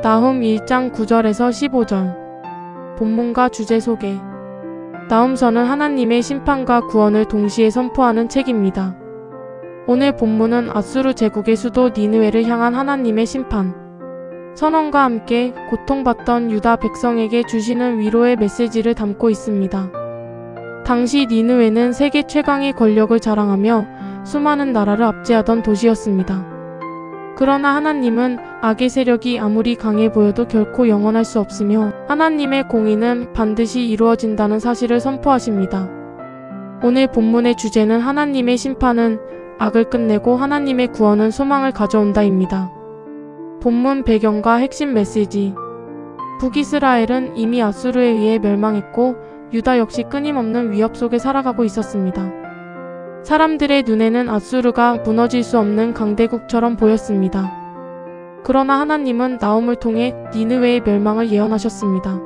나훔 1장 9절에서 15절. 본문과 주제 소개. 나훔서는 하나님의 심판과 구원을 동시에 선포하는 책입니다. 오늘 본문은 아수르 제국의 수도 니느웨를 향한 하나님의 심판, 선언과 함께 고통받던 유다 백성에게 주시는 위로의 메시지를 담고 있습니다. 당시 니느웨는 세계 최강의 권력을 자랑하며 수많은 나라를 압제하던 도시였습니다. 그러나 하나님은 악의 세력이 아무리 강해 보여도 결코 영원할 수 없으며 하나님의 공의는 반드시 이루어진다는 사실을 선포하십니다. 오늘 본문의 주제는 하나님의 심판은 악을 끝내고 하나님의 구원은 소망을 가져온다입니다. 본문 배경과 핵심 메시지. 북이스라엘은 이미 아수르에 의해 멸망했고 유다 역시 끊임없는 위협 속에 살아가고 있었습니다. 사람들의 눈에는 아수르가 무너질 수 없는 강대국처럼 보였습니다. 그러나 하나님은 나훔을 통해 니느웨의 멸망을 예언하셨습니다.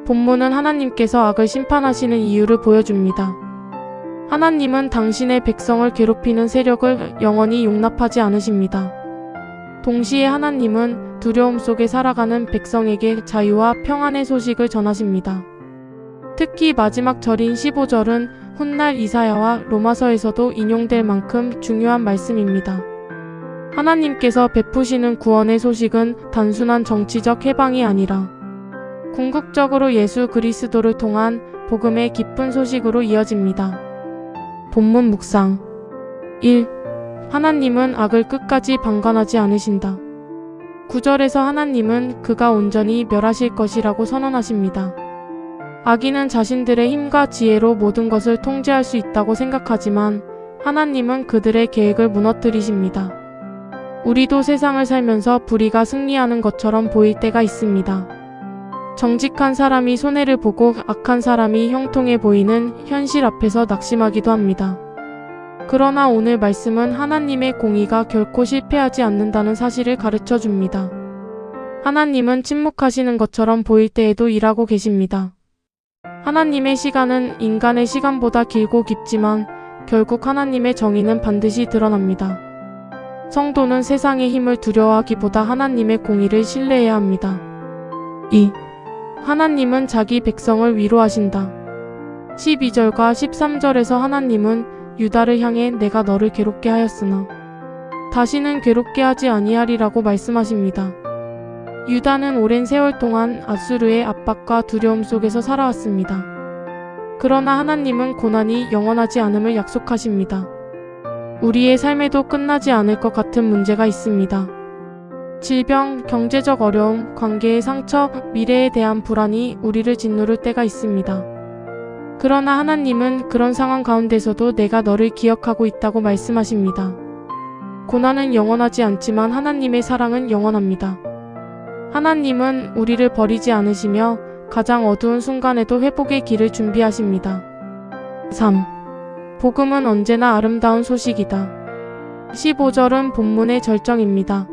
본문은 하나님께서 악을 심판하시는 이유를 보여줍니다. 하나님은 당신의 백성을 괴롭히는 세력을 영원히 용납하지 않으십니다. 동시에 하나님은 두려움 속에 살아가는 백성에게 자유와 평안의 소식을 전하십니다. 특히 마지막 절인 15절은 훗날 이사야와 로마서에서도 인용될 만큼 중요한 말씀입니다. 하나님께서 베푸시는 구원의 소식은 단순한 정치적 해방이 아니라 궁극적으로 예수 그리스도를 통한 복음의 기쁜 소식으로 이어집니다. 본문 묵상. 1. 하나님은 악을 끝까지 방관하지 않으신다. 9절에서 하나님은 그가 온전히 멸하실 것이라고 선언하십니다. 악인은 자신들의 힘과 지혜로 모든 것을 통제할 수 있다고 생각하지만 하나님은 그들의 계획을 무너뜨리십니다. 우리도 세상을 살면서 불의가 승리하는 것처럼 보일 때가 있습니다. 정직한 사람이 손해를 보고 악한 사람이 형통해 보이는 현실 앞에서 낙심하기도 합니다. 그러나 오늘 말씀은 하나님의 공의가 결코 실패하지 않는다는 사실을 가르쳐 줍니다. 하나님은 침묵하시는 것처럼 보일 때에도 일하고 계십니다. 하나님의 시간은 인간의 시간보다 길고 깊지만 결국 하나님의 정의는 반드시 드러납니다. 성도는 세상의 힘을 두려워하기보다 하나님의 공의를 신뢰해야 합니다. 2. 하나님은 자기 백성을 위로하신다. 12절과 13절에서 하나님은 유다를 향해 내가 너를 괴롭게 하였으나 다시는 괴롭게 하지 아니하리라고 말씀하십니다. 유다는 오랜 세월 동안 아수르의 압박과 두려움 속에서 살아왔습니다. 그러나 하나님은 고난이 영원하지 않음을 약속하십니다. 우리의 삶에도 끝나지 않을 것 같은 문제가 있습니다. 질병, 경제적 어려움, 관계의 상처, 미래에 대한 불안이 우리를 짓누를 때가 있습니다. 그러나 하나님은 그런 상황 가운데서도 내가 너를 기억하고 있다고 말씀하십니다. 고난은 영원하지 않지만 하나님의 사랑은 영원합니다. 하나님은 우리를 버리지 않으시며 가장 어두운 순간에도 회복의 길을 준비하십니다. 3. 복음은 언제나 아름다운 소식이다. 15절은 본문의 절정입니다.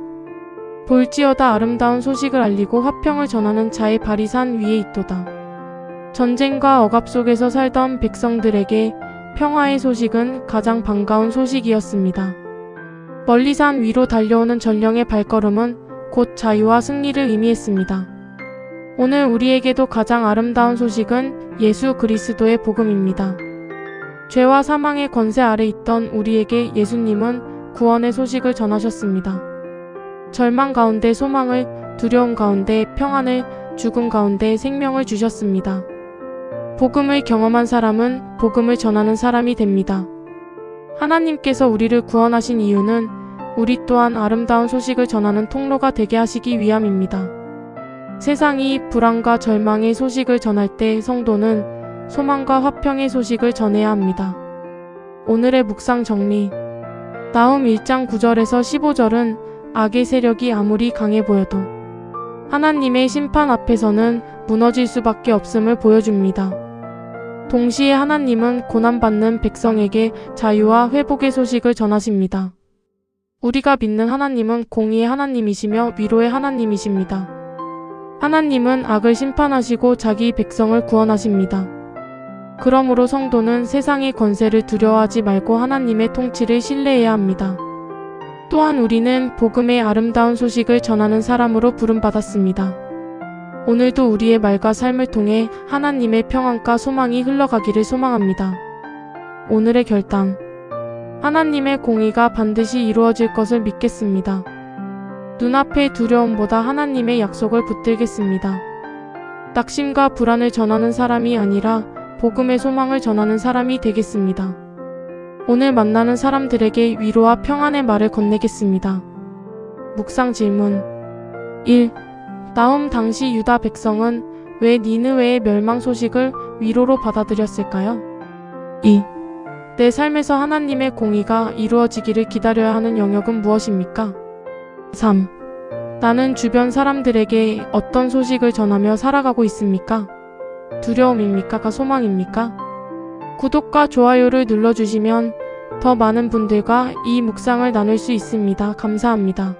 볼지어다 아름다운 소식을 알리고 화평을 전하는 자의 발이 산 위에 있도다. 전쟁과 억압 속에서 살던 백성들에게 평화의 소식은 가장 반가운 소식이었습니다. 멀리 산 위로 달려오는 전령의 발걸음은 곧 자유와 승리를 의미했습니다. 오늘 우리에게도 가장 아름다운 소식은 예수 그리스도의 복음입니다. 죄와 사망의 권세 아래 있던 우리에게 예수님은 구원의 소식을 전하셨습니다. 절망 가운데 소망을, 두려움 가운데 평안을, 죽음 가운데 생명을 주셨습니다. 복음을 경험한 사람은 복음을 전하는 사람이 됩니다. 하나님께서 우리를 구원하신 이유는 우리 또한 아름다운 소식을 전하는 통로가 되게 하시기 위함입니다. 세상이 불안과 절망의 소식을 전할 때 성도는 소망과 화평의 소식을 전해야 합니다. 오늘의 묵상 정리. 나훔 1장 9절에서 15절은 악의 세력이 아무리 강해 보여도 하나님의 심판 앞에서는 무너질 수밖에 없음을 보여줍니다. 동시에 하나님은 고난받는 백성에게 자유와 회복의 소식을 전하십니다. 우리가 믿는 하나님은 공의의 하나님이시며 위로의 하나님이십니다. 하나님은 악을 심판하시고 자기 백성을 구원하십니다. 그러므로 성도는 세상의 권세를 두려워하지 말고 하나님의 통치를 신뢰해야 합니다. 또한 우리는 복음의 아름다운 소식을 전하는 사람으로 부름받았습니다. 오늘도 우리의 말과 삶을 통해 하나님의 평안과 소망이 흘러가기를 소망합니다. 오늘의 결단. 하나님의 공의가 반드시 이루어질 것을 믿겠습니다. 눈앞의 두려움보다 하나님의 약속을 붙들겠습니다. 낙심과 불안을 전하는 사람이 아니라 복음의 소망을 전하는 사람이 되겠습니다. 오늘 만나는 사람들에게 위로와 평안의 말을 건네겠습니다. 묵상 질문 1. 나훔 당시 유다 백성은 왜 니느웨의 멸망 소식을 위로로 받아들였을까요? 2. 내 삶에서 하나님의 공의가 이루어지기를 기다려야 하는 영역은 무엇입니까? 3. 나는 주변 사람들에게 어떤 소식을 전하며 살아가고 있습니까? 두려움입니까? 소망입니까? 구독과 좋아요를 눌러주시면 더 많은 분들과 이 묵상을 나눌 수 있습니다. 감사합니다.